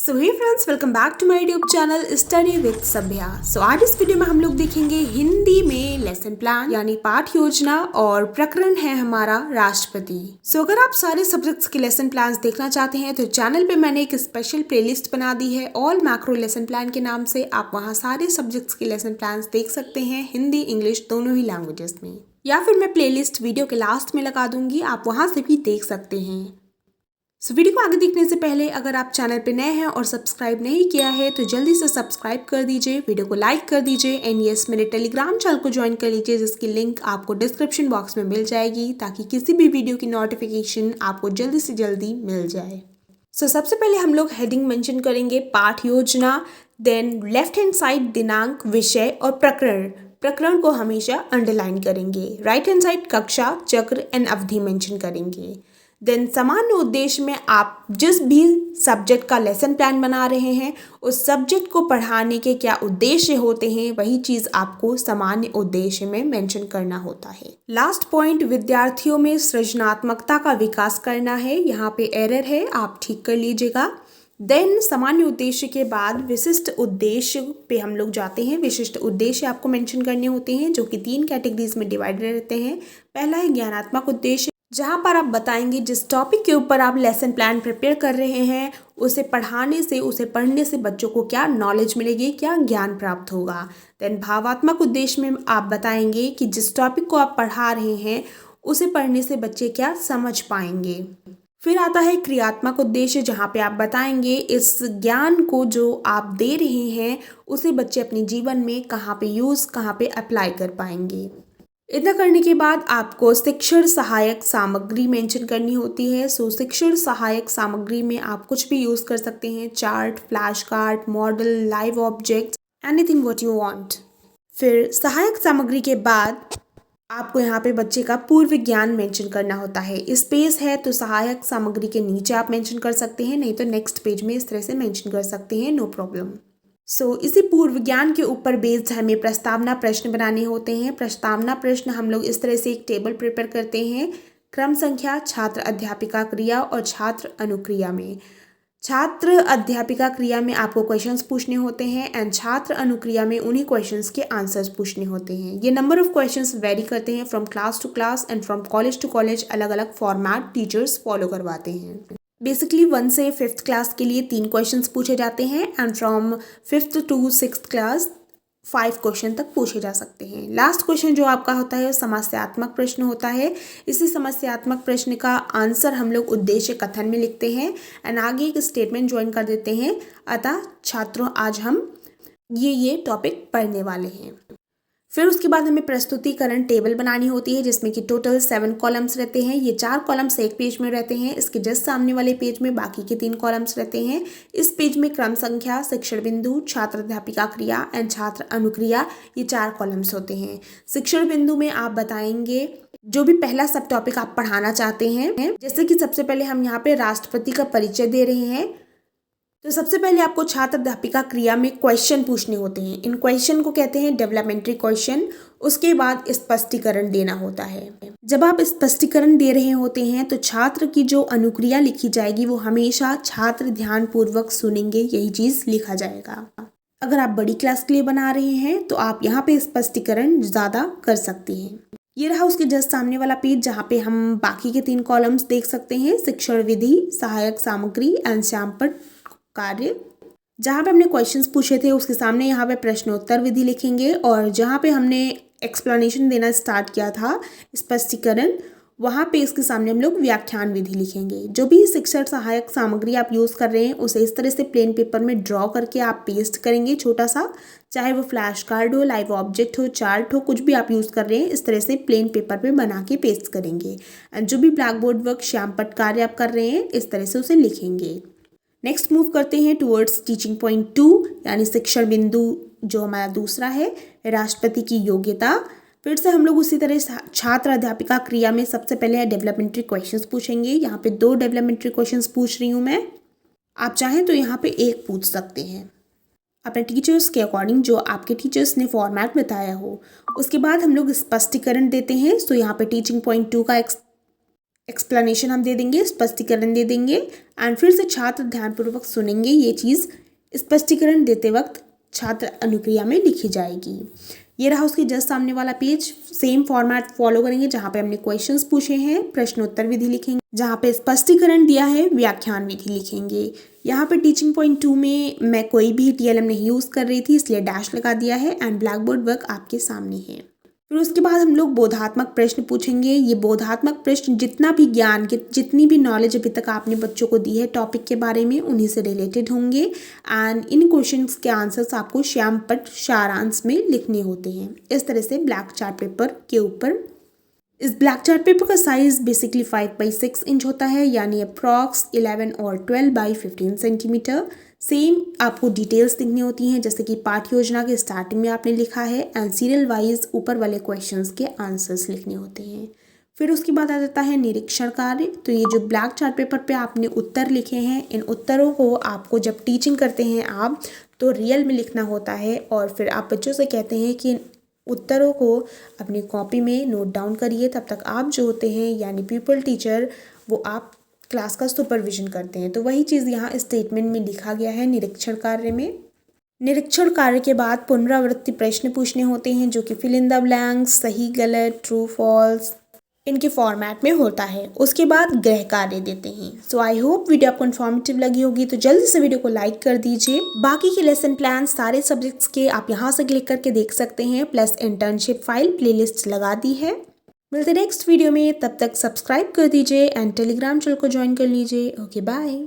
So hey friends, welcome back to my YouTube channel study with Sabhya. आज इस video में हम लोग देखेंगे हिंदी में लेसन प्लान यानी पाठ योजना और प्रकरण है हमारा राष्ट्रपति। अगर आप सारे सब्जेक्ट्स के लेसन प्लान्स देखना चाहते हैं तो चैनल पे मैंने एक स्पेशल प्लेलिस्ट बना दी है ऑल मैक्रो लेसन प्लान के नाम से। आप वहाँ सारे सब्जेक्ट्स के लेसन प्लान्स देख सकते हैं, हिंदी इंग्लिश दोनों ही लैंग्वेजेस में, या फिर मैं प्लेलिस्ट वीडियो के लास्ट में लगा दूंगी, आप वहाँ से भी देख सकते हैं। वीडियो को आगे देखने से पहले अगर आप चैनल पे नए हैं और सब्सक्राइब नहीं किया है तो जल्दी से सब्सक्राइब कर दीजिए, वीडियो को लाइक कर दीजिए एंड यस मेरे टेलीग्राम चैनल को ज्वाइन कर लीजिए जिसकी लिंक आपको डिस्क्रिप्शन बॉक्स में मिल जाएगी ताकि किसी भी वीडियो की नोटिफिकेशन आपको जल्दी से जल्दी मिल जाए। सबसे पहले हम लोग हेडिंग मेंशन करेंगे पाठ योजना, देन लेफ्ट हैंड साइड दिनांक, विषय और प्रकरण को हमेशा अंडरलाइन करेंगे। राइट हैंड साइड कक्षा, चक्र एंड अवधि मेंशन करेंगे। देन सामान्य उद्देश्य में आप जिस भी सब्जेक्ट का लेसन प्लान बना रहे हैं उस सब्जेक्ट को पढ़ाने के क्या उद्देश्य होते हैं वही चीज़ आपको सामान्य उद्देश्य में मेंशन करना होता है। लास्ट पॉइंट, विद्यार्थियों में सृजनात्मकता का विकास करना है। यहाँ पे एरर है, आप ठीक कर लीजिएगा। देन सामान्य उद्देश्य के बाद विशिष्ट उद्देश्य पे हम लोग जाते हैं। विशिष्ट उद्देश्य आपको मेंशन करने होते हैं जो कि 3 कैटेगरीज में डिवाइडेड रहते हैं। पहला है ज्ञानात्मक उद्देश्य, जहाँ पर आप बताएंगे जिस टॉपिक के ऊपर आप लेसन प्लान प्रिपेयर कर रहे हैं उसे पढ़ाने से, उसे पढ़ने से बच्चों को क्या नॉलेज मिलेगी, क्या ज्ञान प्राप्त होगा। देन भावात्मक उद्देश्य में आप बताएंगे कि जिस टॉपिक को आप पढ़ा रहे हैं उसे पढ़ने से बच्चे क्या समझ पाएंगे। फिर आता है क्रियात्मक उद्देश्य, जहाँ पे आप बताएंगे इस ज्ञान को जो आप दे रहे हैं उसे बच्चे अपने जीवन में कहाँ पे अप्लाई कर पाएंगे। इतना करने के बाद आपको शिक्षण सहायक सामग्री मेंशन करनी होती है। शिक्षण सहायक सामग्री में आप कुछ भी यूज़ कर सकते हैं, chart, flash card, model, live objects, anything what you want. फिर सहायक सामग्री के बाद आपको यहाँ पे बच्चे का पूर्व ज्ञान मेंशन करना होता है। स्पेस है तो सहायक सामग्री के नीचे आप मेंशन कर सकते हैं, नहीं तो नेक्स्ट पेज में इस तरह से मेंशन कर सकते हैं, नो प्रॉब्लम। इसी पूर्व ज्ञान के ऊपर बेस्ड हमें प्रस्तावना प्रश्न बनाने होते हैं। प्रस्तावना प्रश्न हम लोग इस तरह से एक टेबल प्रिपेयर करते हैं, क्रम संख्या, छात्र अध्यापिका क्रिया और छात्र अनुक्रिया में। छात्र अध्यापिका क्रिया में आपको क्वेश्चंस पूछने होते हैं एंड छात्र अनुक्रिया में उन्हीं क्वेश्चंस के आंसर्स पूछने होते हैं। ये नंबर ऑफ क्वेश्चंस वेरी करते हैं from class to class and from college to college, अलग अलग फॉर्मेट टीचर्स फॉलो करवाते हैं। बेसिकली 1 से 5th क्लास के लिए 3 क्वेश्चंस पूछे जाते हैं and from 5th to 6th class 5 question तक पूछे जा सकते हैं। लास्ट क्वेश्चन जो आपका होता है समस्यात्मक प्रश्न होता है। इसी समस्यात्मक प्रश्न का आंसर हम लोग उद्देश्य कथन में लिखते हैं एंड आगे एक स्टेटमेंट ज्वाइन कर देते हैं, अतः छात्रों आज हम ये टॉपिक पढ़ने वाले हैं। फिर उसके बाद हमें प्रस्तुतिकरण टेबल बनानी होती है जिसमें कि टोटल 7 कॉलम्स रहते हैं। ये 4 कॉलम्स एक पेज में रहते हैं, इसके जस्ट सामने वाले पेज में बाकी के 3 कॉलम्स रहते हैं। इस पेज में क्रम संख्या, शिक्षण बिंदु, छात्र अध्यापिका क्रिया एंड छात्र अनुक्रिया, ये 4 कॉलम्स होते हैं। शिक्षण बिंदु में आप बताएंगे जो भी पहला सब टॉपिक आप पढ़ाना चाहते हैं। जैसे कि सबसे पहले हम यहाँ पे राष्ट्रपति का परिचय दे रहे हैं तो सबसे पहले आपको छात्र अध्यापिका क्रिया में क्वेश्चन पूछने होते हैं। इन क्वेश्चन को कहते हैं डेवलपमेंट्री क्वेश्चन। उसके बाद स्पष्टीकरण देना होता है। जब आप स्पष्टीकरण दे रहे होते हैं तो छात्र की जो अनुक्रिया लिखी जाएगी वो हमेशा छात्र ध्यान पूर्वक सुनेंगे, यही चीज लिखा जाएगा। अगर आप बड़ी क्लास के लिए बना रहे हैं तो आप यहाँ पे स्पष्टीकरण ज्यादा कर सकते हैं। ये रहा उसके जस्ट सामने वाला पेज जहाँ पे हम बाकी के 3 कॉलम्स देख सकते हैं, शिक्षण विधि, सहायक सामग्री एंड श्यामपट्ट कार्य। जहाँ पे हमने क्वेश्चंस पूछे थे उसके सामने यहाँ पे प्रश्नोत्तर विधि लिखेंगे और जहाँ पे हमने एक्सप्लेनेशन देना स्टार्ट किया था, स्पष्टीकरण, वहाँ पे इसके सामने हम लोग व्याख्यान विधि लिखेंगे। जो भी शिक्षण सहायक सामग्री आप यूज़ कर रहे हैं उसे इस तरह से प्लेन पेपर में ड्रॉ करके आप पेस्ट करेंगे छोटा सा, चाहे वो फ्लैश कार्ड हो, लाइव ऑब्जेक्ट हो, चार्ट हो, कुछ भी आप यूज़ कर रहे हैं इस तरह से प्लेन पेपर पे बना के पेस्ट करेंगे। एंड जो भी ब्लैक बोर्ड वर्क, श्यामपट्ट कार्य आप कर रहे हैं इस तरह से उसे लिखेंगे। नेक्स्ट मूव करते हैं टुवर्ड्स टीचिंग पॉइंट 2 यानी शिक्षण बिंदु जो हमारा दूसरा है, राष्ट्रपति की योग्यता। फिर से हम लोग उसी तरह छात्र अध्यापिका क्रिया में सबसे पहले डेवलपमेंट्री क्वेश्चंस पूछेंगे। यहाँ पे 2 डेवलपमेंट्री क्वेश्चंस पूछ रही हूँ मैं, आप चाहें तो यहाँ पे 1 पूछ सकते हैं अपने टीचर्स के अकॉर्डिंग, जो आपके टीचर्स ने फॉर्मेट बताया हो। उसके बाद हम लोग स्पष्टीकरण देते हैं। यहाँ पे टीचिंग पॉइंट 2 का एक्सप्लेनेशन हम दे देंगे, स्पष्टीकरण दे देंगे एंड फिर से छात्र ध्यानपूर्वक सुनेंगे। ये चीज़ स्पष्टीकरण देते वक्त छात्र अनुक्रिया में लिखी जाएगी। ये रहा उसके जस्ट सामने वाला पेज। सेम फॉर्मेट फॉलो करेंगे, जहाँ पे हमने क्वेश्चंस पूछे हैं प्रश्नोत्तर विधि लिखेंगे, जहाँ पे स्पष्टीकरण दिया है व्याख्यान विधि लिखेंगे। यहाँ पे टीचिंग पॉइंट 2 में मैं कोई भी TLM नहीं यूज़ कर रही थी, इसलिए डैश लगा दिया है एंड ब्लैक बोर्ड वर्क आपके सामने है। फिर उसके बाद हम लोग बोधात्मक प्रश्न पूछेंगे। ये बोधात्मक प्रश्न जितना भी ज्ञान के जितनी भी नॉलेज अभी तक आपने बच्चों को दी है टॉपिक के बारे में, उन्हीं से रिलेटेड होंगे एंड इन क्वेश्चंस के आंसर्स आपको श्यामपट्ट सारांश में लिखने होते हैं। इस तरह से ब्लैक चार्ट पेपर के ऊपर। इस ब्लैक चार्ट पेपर का साइज बेसिकली 5/6 इंच होता है, यानी अप्रॉक्स 11 और 12/15 सेंटीमीटर। सेम आपको डिटेल्स लिखनी होती हैं, जैसे कि पाठ योजना के स्टार्टिंग में आपने लिखा है एंड सीरियल वाइज ऊपर वाले क्वेश्चंस के आंसर्स लिखने होते हैं। फिर उसके बाद आ जाता है निरीक्षण कार्य। तो ये जो ब्लैक चार्ट पेपर पे आपने उत्तर लिखे हैं, इन उत्तरों को आपको जब टीचिंग करते हैं आप तो रियल में लिखना होता है और फिर आप बच्चों से कहते हैं कि उत्तरों को अपनी कॉपी में नोट डाउन करिए। तब तक आप जो होते हैं यानी पीपल टीचर, वो आप क्लास का सुपरविजन करते हैं। तो वही चीज़ यहाँ स्टेटमेंट में लिखा गया है निरीक्षण कार्य में। निरीक्षण कार्य के बाद पुनरावृत्ति प्रश्न पूछने होते हैं, जो कि फिल इन द ब्लैंक्स, सही गलत, ट्रू फॉल्स, इनके फॉर्मेट में होता है। उसके बाद गृह कार्य देते हैं। सो आई होप वीडियो आपको इन्फॉर्मेटिव लगी होगी, तो जल्दी से वीडियो को लाइक कर दीजिए। बाकी के लेसन प्लान सारे सब्जेक्ट्स के आप यहाँ से क्लिक करके देख सकते हैं, प्लस इंटर्नशिप फाइल प्लेलिस्ट लगा दी है। मिलते नेक्स्ट वीडियो में, तब तक सब्सक्राइब कर दीजिए एंड टेलीग्राम चैनल को ज्वाइन कर लीजिए। Okay bye.